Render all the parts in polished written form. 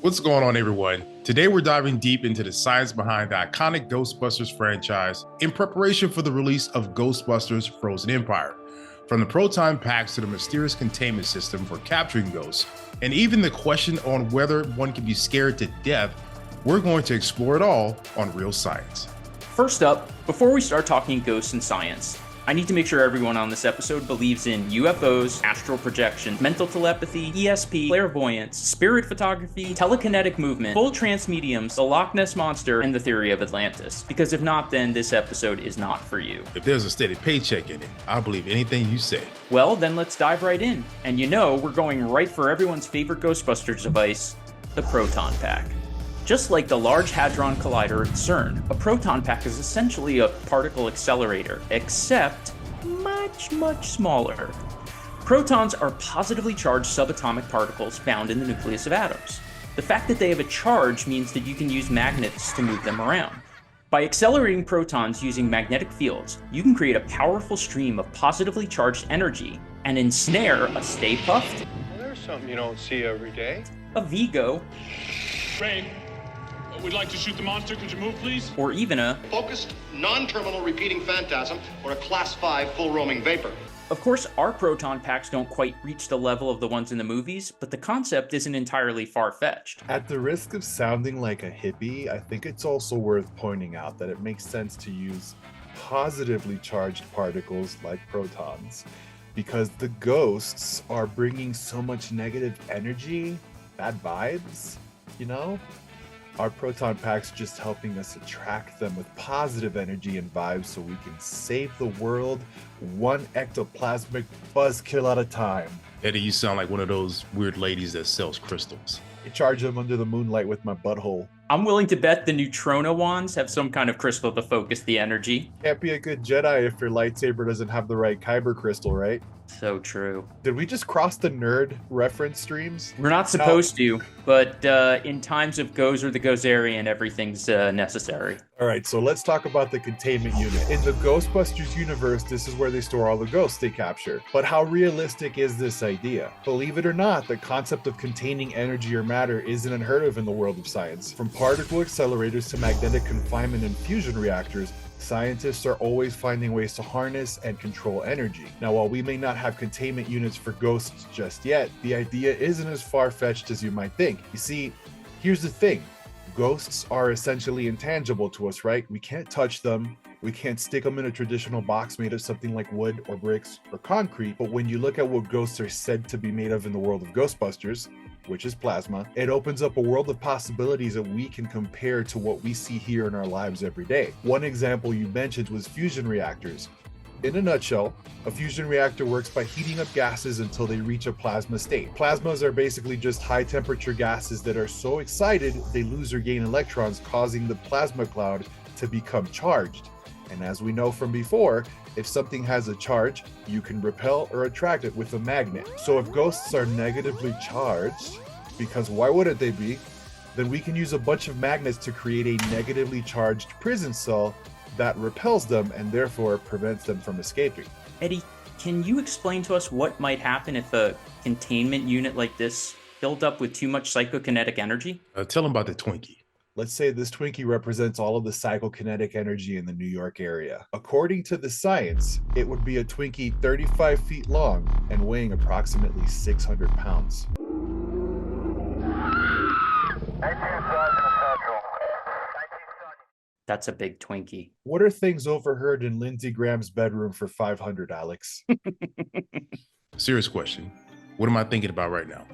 What's going on, everyone? Today we're diving deep into the science behind the iconic Ghostbusters franchise in preparation for the release of Ghostbusters Frozen Empire. From the proton packs to the mysterious containment system for capturing ghosts, and even the question on whether one can be scared to death, we're going to explore it all on Real Science. First up, before we start talking ghosts and science, I need to make sure everyone on this episode believes in UFOs, astral projection, mental telepathy, ESP, clairvoyance, spirit photography, telekinetic movement, full trance mediums, the Loch Ness Monster, and the theory of Atlantis. Because if not, then this episode is not for you. If there's a steady paycheck in it, I'll believe anything you say. Well, then let's dive right in. And you know, we're going right for everyone's favorite Ghostbusters device, the proton pack. Just like the Large Hadron Collider at CERN, a proton pack is essentially a particle accelerator, except much smaller. Protons are positively charged subatomic particles found in the nucleus of atoms. The fact that they have a charge means that you can use magnets to move them around. By accelerating protons using magnetic fields, you can create a powerful stream of positively charged energy and ensnare a Stay Puft, Well, there's something you don't see every day. a Vigo, Rain, we'd like to shoot the monster. Could you move, please? or even a... Focused, non-terminal repeating phantasm, or a Class 5 full roaming vapor. Of course, our proton packs don't quite reach the level of the ones in the movies, but the concept isn't entirely far-fetched. At the risk of sounding like a hippie, I think it's also worth pointing out that it makes sense to use positively charged particles like protons, because the ghosts are bringing so much negative energy, bad vibes, you know? Our proton packs just helping us attract them with positive energy and vibes so we can save the world one ectoplasmic buzzkill at a time. Eddie, you sound like one of those weird ladies that sells crystals. I charge them under the moonlight with my butthole. I'm willing to bet the neutrino wands have some kind of crystal to focus the energy. Can't be a good Jedi if your lightsaber doesn't have the right kyber crystal, right? So true. Did we just cross the nerd reference streams? We're not supposed to, but in times of Gozer the Gozerian, everything's necessary. All right, so let's talk about the containment unit. In the Ghostbusters universe, this is where they store all the ghosts they capture. But how realistic is this idea? Believe it or not, the concept of containing energy or matter isn't unheard of in the world of science. From particle accelerators to magnetic confinement and fusion reactors, scientists are always finding ways to harness and control energy. Now, while we may not have containment units for ghosts just yet, the idea isn't as far-fetched as you might think. You see, here's the thing. Ghosts are essentially intangible to us, right? We can't touch them. We can't stick them in a traditional box made of something like wood or bricks or concrete. But when you look at what ghosts are said to be made of in the world of Ghostbusters, which is plasma, it opens up a world of possibilities that we can compare to what we see here in our lives every day. One example you mentioned was fusion reactors. In a nutshell, a fusion reactor works by heating up gases until they reach a plasma state. Plasmas are basically just high temperature gases that are so excited they lose or gain electrons, causing the plasma cloud to become charged. And as we know from before, if something has a charge, you can repel or attract it with a magnet. So if ghosts are negatively charged, because why wouldn't they be, then we can use a bunch of magnets to create a negatively charged prison cell that repels them and therefore prevents them from escaping. Eddie, can you explain to us what might happen if a containment unit like this filled up with too much psychokinetic energy? Tell them about the Twinkie. Let's say this Twinkie represents all of the psychokinetic energy in the New York area. According to the science, it would be a Twinkie 35 feet long and weighing approximately 600 pounds. That's a big Twinkie. What are things overheard in Lindsey Graham's bedroom for 500, Alex? Serious question. What am I thinking about right now?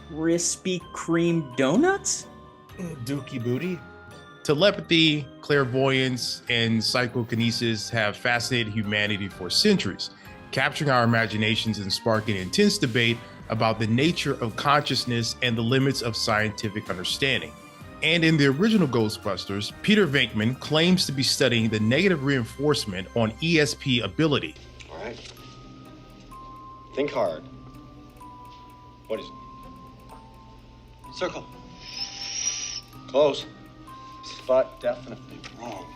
Krispy Kreme donuts? Dookie booty? Telepathy, clairvoyance, and psychokinesis have fascinated humanity for centuries, capturing our imaginations and sparking intense debate about the nature of consciousness and the limits of scientific understanding. And in the original Ghostbusters, Peter Venkman claims to be studying the negative reinforcement on ESP ability. All right. Think hard. What is it? Circle. Close. Spot definitely wrong.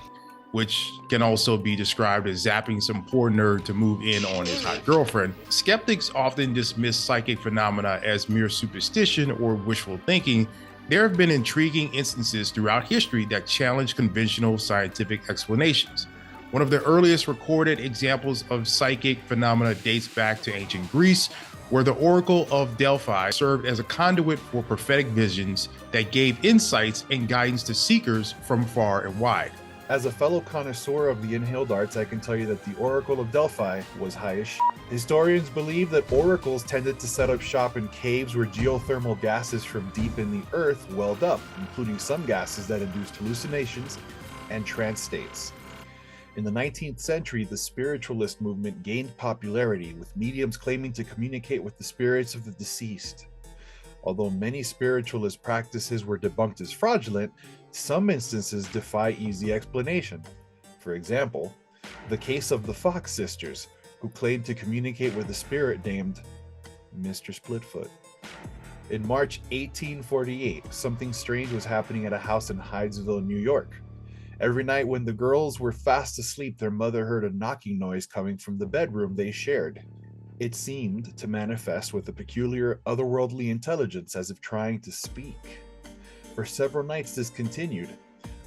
which can also be described as zapping some poor nerd to move in on his hot girlfriend. Skeptics often dismiss psychic phenomena as mere superstition or wishful thinking. There have been intriguing instances throughout history that challenge conventional scientific explanations. One of the earliest recorded examples of psychic phenomena dates back to ancient Greece, where the Oracle of Delphi served as a conduit for prophetic visions that gave insights and guidance to seekers from far and wide. As a fellow connoisseur of the inhaled arts, I can tell you that the Oracle of Delphi was high as shit. Historians believe that oracles tended to set up shop in caves where geothermal gases from deep in the earth welled up, including some gases that induced hallucinations and trance states. In the 19th century, the spiritualist movement gained popularity, with mediums claiming to communicate with the spirits of the deceased. Although many spiritualist practices were debunked as fraudulent, some instances defy easy explanation. For example, the case of the Fox sisters, who claimed to communicate with a spirit named Mr. Splitfoot. In March 1848, something strange was happening at a house in Hydesville, New York. Every night when the girls were fast asleep, their mother heard a knocking noise coming from the bedroom they shared. It seemed to manifest with a peculiar otherworldly intelligence, as if trying to speak. For several nights this continued.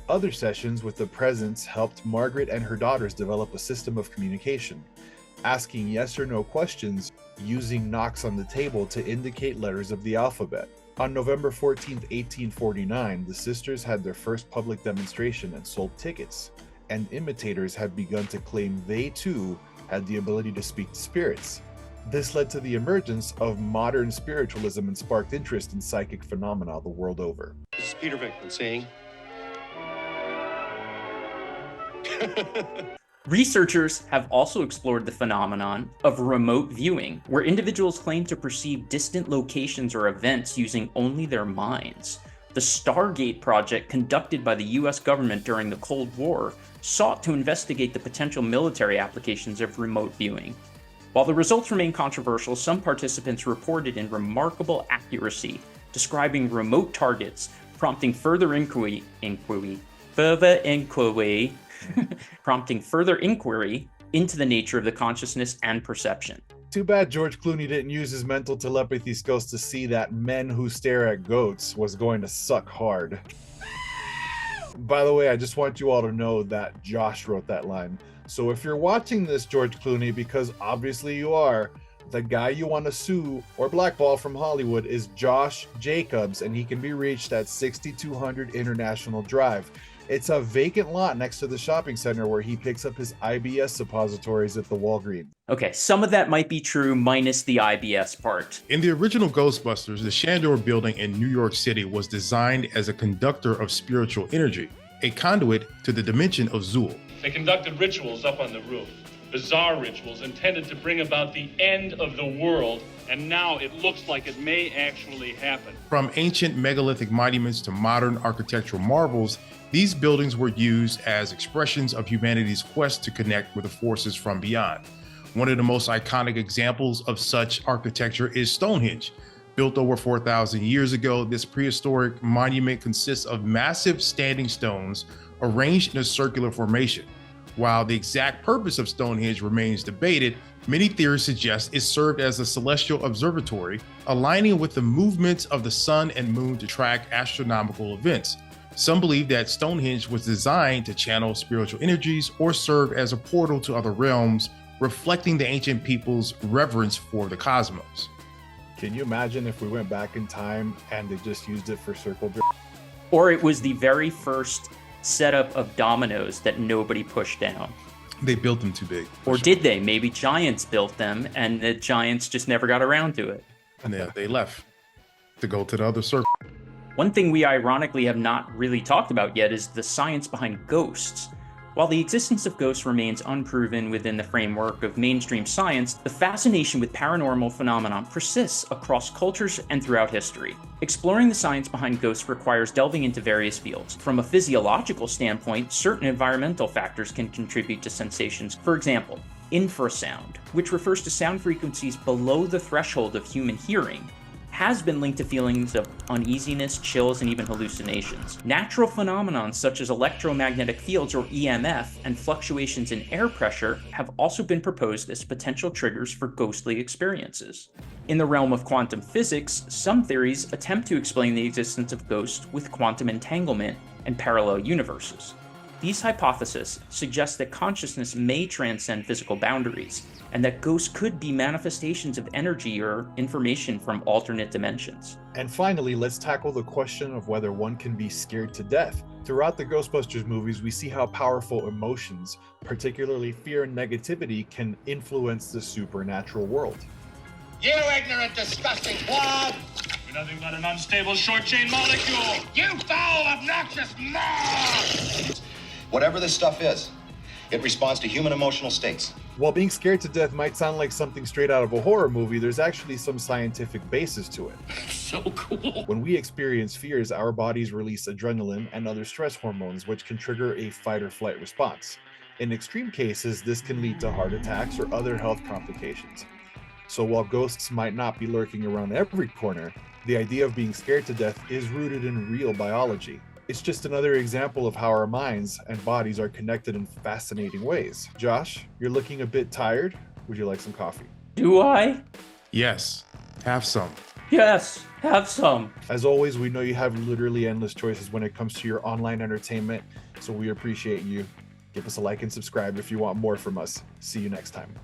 Other sessions with the presence helped Margaret and her daughters develop a system of communication, asking yes or no questions using knocks on the table to indicate letters of the alphabet. On November 14, 1849, the sisters had their first public demonstration and sold tickets, and imitators had begun to claim they too had the ability to speak to spirits. This led to the emergence of modern spiritualism and sparked interest in psychic phenomena the world over. This is Peter Vickman saying. Researchers have also explored the phenomenon of remote viewing, where individuals claim to perceive distant locations or events using only their minds. The Stargate project, conducted by the US government during the Cold War, sought to investigate the potential military applications of remote viewing. While the results remain controversial, some participants reported in remarkable accuracy, describing remote targets, prompting further inquiry into the nature of the consciousness and perception. Too bad George Clooney didn't use his mental telepathy skills to see that men who stare at goats was going to suck hard. By the way, I just want you all to know that Josh wrote that line. So if you're watching this, George Clooney, because obviously you are, the guy you want to sue or blackball from Hollywood is Josh Jacobs, and he can be reached at 6200 International Drive. It's a vacant lot next to the shopping center where he picks up his IBS suppositories at the Walgreens. Okay, some of that might be true, minus the IBS part. In the original Ghostbusters, the Shandor building in New York City was designed as a conductor of spiritual energy, a conduit to the dimension of Zool. They conducted rituals up on the roof. Bizarre rituals intended to bring about the end of the world, and now it looks like it may actually happen. From ancient megalithic monuments to modern architectural marvels, these buildings were used as expressions of humanity's quest to connect with the forces from beyond. One of the most iconic examples of such architecture is Stonehenge. Built over 4,000 years ago, this prehistoric monument consists of massive standing stones arranged in a circular formation. While the exact purpose of Stonehenge remains debated, many theories suggest it served as a celestial observatory, aligning with the movements of the sun and moon to track astronomical events. Some believe that Stonehenge was designed to channel spiritual energies or serve as a portal to other realms, reflecting the ancient people's reverence for the cosmos. Can you imagine if we went back in time and they just used it for circle jerk? Or it was the very first setup of dominoes that nobody pushed down. They built them too big. Or did they? Maybe giants built them and the giants just never got around to it. And they left to go to the other circle. One thing we ironically have not really talked about yet is the science behind ghosts. While the existence of ghosts remains unproven within the framework of mainstream science, the fascination with paranormal phenomenon persists across cultures and throughout history. Exploring the science behind ghosts requires delving into various fields. From a physiological standpoint, certain environmental factors can contribute to sensations. For example, infrasound, which refers to sound frequencies below the threshold of human hearing, has been linked to feelings of uneasiness, chills, and even hallucinations. Natural phenomena such as electromagnetic fields or EMF and fluctuations in air pressure have also been proposed as potential triggers for ghostly experiences. In the realm of quantum physics, some theories attempt to explain the existence of ghosts with quantum entanglement and parallel universes. These hypotheses suggest that consciousness may transcend physical boundaries, and that ghosts could be manifestations of energy or information from alternate dimensions. And finally, let's tackle the question of whether one can be scared to death. Throughout the Ghostbusters movies, we see how powerful emotions, particularly fear and negativity, can influence the supernatural world. You ignorant, disgusting blob! You're nothing but an unstable short-chain molecule! You foul, obnoxious mob! Whatever this stuff is, it responds to human emotional states. While being scared to death might sound like something straight out of a horror movie, there's actually some scientific basis to it. So cool. When we experience fears, our bodies release adrenaline and other stress hormones, which can trigger a fight or flight response. In extreme cases, this can lead to heart attacks or other health complications. So while ghosts might not be lurking around every corner, the idea of being scared to death is rooted in real biology. It's just another example of how our minds and bodies are connected in fascinating ways. Josh, you're looking a bit tired. Would you like some coffee? Do I? Yes, have some. Yes, have some. As always, we know you have literally endless choices when it comes to your online entertainment, so we appreciate you. Give us a like and subscribe if you want more from us. See you next time.